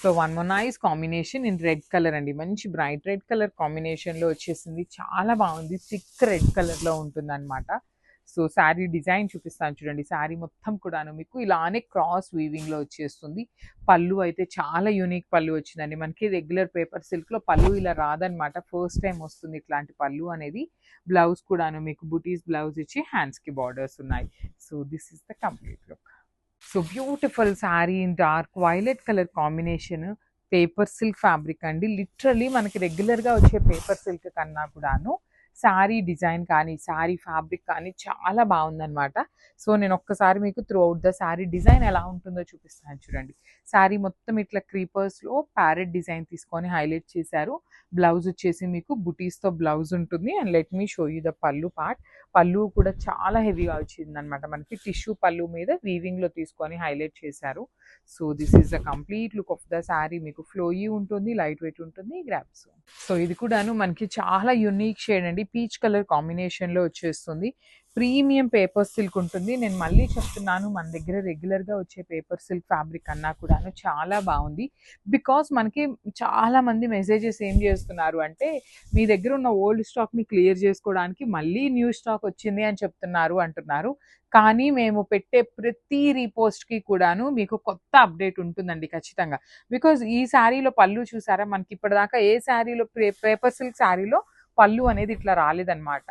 So one more nice combination in red colour అండి. మంచి bright red colour కాంబినేషన్లో వచ్చేసింది. చాలా బాగుంది. థిక్ రెడ్ కలర్లో ఉంటుంది అనమాట. సో శారీ డిజైన్ చూపిస్తాను చూడండి. శారీ మొత్తం కూడాను మీకు ఇలానే క్రాస్ వీవింగ్లో వచ్చేస్తుంది. పళ్ళు అయితే చాలా యూనిక్ పళ్ళు వచ్చిందండి. మనకి రెగ్యులర్ పేపర్ సిల్క్లో పళ్ళు ఇలా రాదనమాట. ఫస్ట్ టైం వస్తుంది ఇట్లాంటి పళ్ళు అనేది. బ్లౌజ్ కూడాను మీకు బుటీస్ బ్లౌజ్ ఇచ్చి హ్యాండ్స్కి బార్డర్స్ ఉన్నాయి. So this is the complete look. So beautiful sari in dark violet colour combination. Paper silk fabric అండి. లిటరలీ మనకి రెగ్యులర్గా వచ్చే పేపర్ సిల్క్ కన్నా కూడాను శారీ డిజైన్ కానీ శారీ ఫ్యాబ్రిక్ కానీ చాలా బాగుందనమాట. సో నేను ఒక్కసారి మీకు through out the sari design ఎలా ఉంటుందో చూపిస్తాను చూడండి. శారీ మొత్తం ఇట్లా క్రీపర్స్లో ప్యారెట్ డిజైన్ తీసుకొని హైలైట్ చేశారు. బ్లౌజ్ వచ్చేసి మీకు బుటీస్తో బ్లౌజ్ ఉంటుంది. And let me show you the పళ్ళు పార్ట్. పళ్ళు కూడా చాలా హెవీగా వచ్చింది అనమాట. మనకి టిష్యూ పళ్ళు మీద వీవింగ్లో తీసుకొని హైలైట్ చేశారు. So this is the complete look of the sari. మీకు ఫ్లోయీ ఉంటుంది, లైట్ వెయిట్ ఉంటుంది, గ్రాప్స్. సో ఇది కూడాను మనకి చాలా యూనిక్ షేడ్ అండి. పీచ్ కలర్ కాంబినేషన్లో వచ్చేస్తుంది. ప్రీమియం పేపర్ సిల్క్ ఉంటుంది. నేను మళ్ళీ చెప్తున్నాను, మన దగ్గర రెగ్యులర్గా వచ్చే పేపర్ సిల్క్ ఫ్యాబ్రిక్ అన్నా కూడాను చాలా బాగుంది. బికాస్ మనకి చాలా మంది మెసేజెస్ ఏం చేస్తున్నారు అంటే, మీ దగ్గర ఉన్న ఓల్డ్ స్టాక్ని క్లియర్ చేసుకోవడానికి మళ్ళీ న్యూ స్టాక్ వచ్చింది అని చెప్తున్నారు అంటున్నారు. కానీ మేము పెట్టే ప్రతి రీపోస్ట్కి కూడాను మీకు కొత్త అప్డేట్ ఉంటుందండి ఖచ్చితంగా. బికాజ్ ఈ శారీలో పళ్ళు చూసారా, మనకి ఇప్పటిదాకా ఏ శారీలో పేపర్ సిల్క్ శారీలో పళ్ళు అనేది ఇట్లా రాలేదన్నమాట.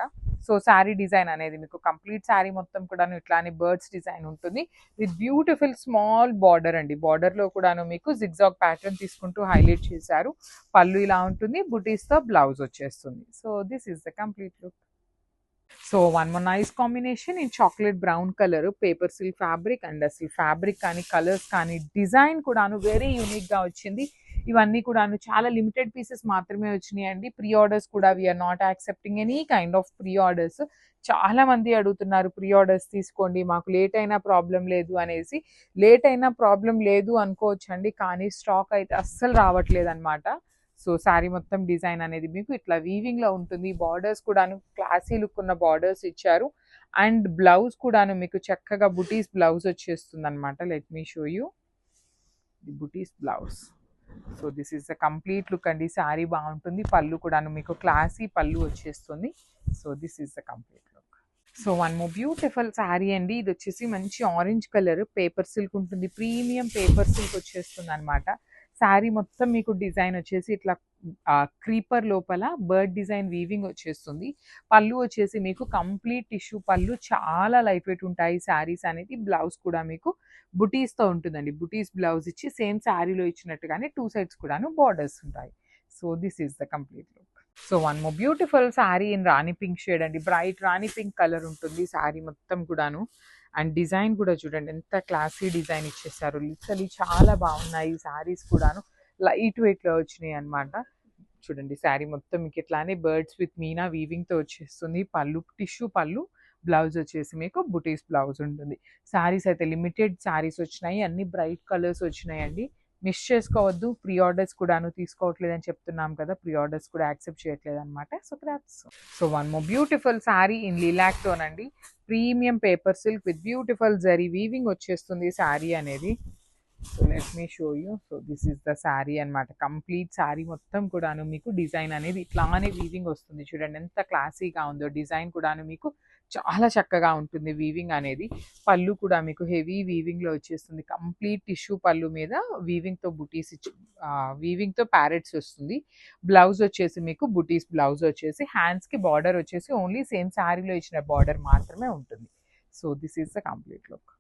సో శారీ డిజైన్ అనేది మీకు కంప్లీట్ శారీ మొత్తం కూడాను ఇట్లానే బర్డ్స్ డిజైన్ ఉంటుంది విత్ బ్యూటిఫుల్ స్మాల్ బార్డర్ అండి. బార్డర్లో కూడాను మీకు జిగ్జాగ్ ప్యాటర్న్ తీసుకుంటూ హైలైట్ చేశారు. పళ్ళు ఇలా ఉంటుంది, బుటీస్తో బ్లౌజ్ వచ్చేస్తుంది. So this is the complete look. So one more nice combination in chocolate brown colour paper silk fabric. And అసలు ఫ్యాబ్రిక్ కానీ కలర్స్ కానీ డిజైన్ కూడాను వెరీ యూనిక్గా వచ్చింది. ఇవన్నీ కూడాను చాలా లిమిటెడ్ పీసెస్ మాత్రమే వచ్చినాయి అండి. ప్రీ ఆర్డర్స్ కూడా we are not accepting any kind of pre orders. చాలా మంది అడుగుతున్నారు ప్రీ ఆర్డర్స్ తీసుకోండి, మాకు లేట్ అయినా ప్రాబ్లం లేదు అనేసి. లేట్ అయినా ప్రాబ్లం లేదు అనుకోవచ్చండి, కానీ స్టాక్ అయితే అస్సలు రావట్లేదు అనమాట. సో శారీ మొత్తం డిజైన్ అనేది మీకు ఇట్లా వీవింగ్లో ఉంటుంది. బార్డర్స్ కూడాను క్లాసీ లుక్ ఉన్న బార్డర్స్ ఇచ్చారు. అండ్ బ్లౌజ్ కూడాను మీకు చక్కగా బుటీస్ బ్లౌజ్ వచ్చేస్తుంది అనమాట. Let me show you the బుటీస్ blouse. So this is the complete look అండి. శారీ బాగుంటుంది. పళ్ళు కూడాను మీకు క్లాసీ పళ్ళు వచ్చేస్తుంది. So this is the complete look. So one more beautiful sari అండి. ఇది వచ్చేసి మంచి ఆరెంజ్ కలర్ పేపర్ సిల్క్ ఉంటుంది. ప్రీమియం పేపర్ సిల్క్ వచ్చేస్తుంది అనమాట. శారీ మొత్తం మీకు డిజైన్ వచ్చేసి ఇట్లా క్రీపర్ లోపల బర్డ్ డిజైన్ వీవింగ్ వచ్చేస్తుంది. పళ్ళు వచ్చేసి మీకు కంప్లీట్ టిష్యూ పళ్ళు, చాలా లైట్ వెయిట్ ఉంటాయి శారీస్ అనేది. బ్లౌజ్ కూడా మీకు బుటీస్తో ఉంటుందండి. బుటీస్ బ్లౌజ్ ఇచ్చి సేమ్ శారీలో ఇచ్చినట్టుగానే టూ సైడ్స్ కూడాను బార్డర్స్ ఉంటాయి. So this is the complete look. So one more beautiful sari in Rani pink shade అండి. బ్రైట్ రాణి పింక్ కలర్ ఉంటుంది శారీ మొత్తం కూడాను. అండ్ డిజైన్ కూడా చూడండి ఎంత క్లాసీ డిజైన్ ఇచ్చేసారు. లిటరలీ చాలా బాగున్నాయి ఈ శారీస్ కూడాను. లైట్ వెయిట్లో వచ్చినాయి అనమాట. చూడండి శారీ మొత్తం మీకు ఇట్లానే బర్డ్స్ విత్ మీనా వీవింగ్తో వచ్చేస్తుంది. పళ్ళు టిష్యూ పళ్ళు, బ్లౌజ్ వచ్చేసి మీకు బుటీస్ బ్లౌజ్ ఉంటుంది. శారీస్ అయితే లిమిటెడ్ శారీస్ వచ్చినాయి, అన్ని బ్రైట్ కలర్స్ వచ్చినాయండి. మిస్ చేసుకోవద్దు. ప్రీ ఆర్డర్స్ కూడాను తీసుకోవట్లేదని చెప్తున్నాం కదా, ప్రీ ఆర్డర్స్ కూడా యాక్సెప్ట్ చేయట్లేదు అనమాట. So crops. So one more beautiful sari in lilac tone అండి. Premium paper silk with beautiful zari weaving వచ్చేస్తుంది శారీ అనేది. So let me show you. So this is the sari అనమాట. కంప్లీట్ శారీ మొత్తం కూడాను మీకు డిజైన్ అనేది ఇట్లానే వీవింగ్ వస్తుంది. చూడండి ఎంత క్లాసీగా ఉందో. డిజైన్ కూడాను మీకు చాలా చక్కగా ఉంటుంది వీవింగ్ అనేది. పళ్ళు కూడా మీకు హెవీ వీవింగ్లో వచ్చేస్తుంది. కంప్లీట్ టిష్యూ పళ్ళు మీద వీవింగ్తో బుటీస్ ఇచ్చి వీవింగ్తో ప్యారెట్స్ వస్తుంది. బ్లౌజ్ వచ్చేసి మీకు బుటీస్ బ్లౌజ్ వచ్చేసి హ్యాండ్స్కి బార్డర్ వచ్చేసి ఓన్లీ సేమ్ శారీలో ఇచ్చిన బార్డర్ మాత్రమే ఉంటుంది. So this is the complete look.